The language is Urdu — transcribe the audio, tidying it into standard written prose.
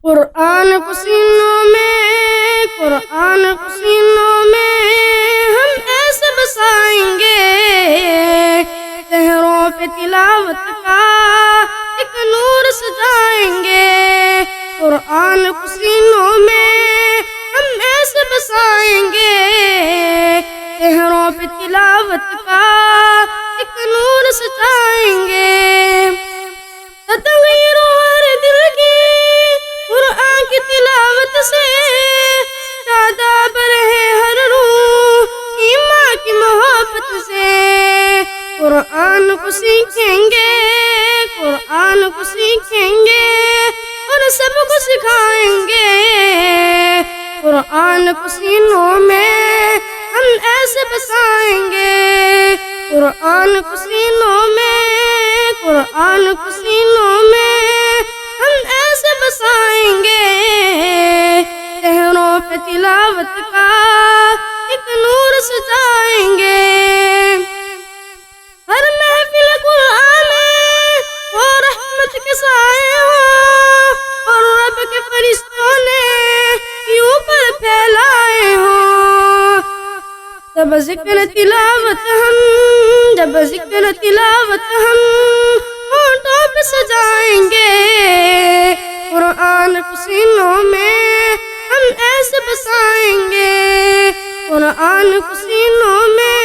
قرآن کو سینوں میں ہم ایسے بسائیں گے، چہروں پہ تلاوت کا ایک نور سجائیں گے۔ قرآن کو سینوں میں ہم ایسے بسائیں گے، چہروں پہ تلاوت کا ایک نور سجائیں گے۔ تغیر ہر دل کی قرآن کی تلاوت سے، شاداب رہے ہر روح ایمان کی محبت سے۔ قرآن کو سیکھیں گے، قرآن کو سیکھیں گے اور سب کو سکھائیں گے۔ قرآن کو سینوں میں ہم ایسے بسائیں گے، قرآن کو سینوں میں، قرآن کو سینوں میں ہم ایسے بسائیں گے، چہروں پہ تلاوت کا ایک نور سجائیں گے۔ ہر محفل قرآن میں وہ رحمت کے سائے ہوں، اور رب کے فرشتوں نے اوپر پھیلائے ہوں۔ جب ذکر تلاوت ہم ہونٹوں پہ سجائیں گے، قرآن کو سینوں میں ہم ایسے بسائیں گے، قرآن کو سینوں میں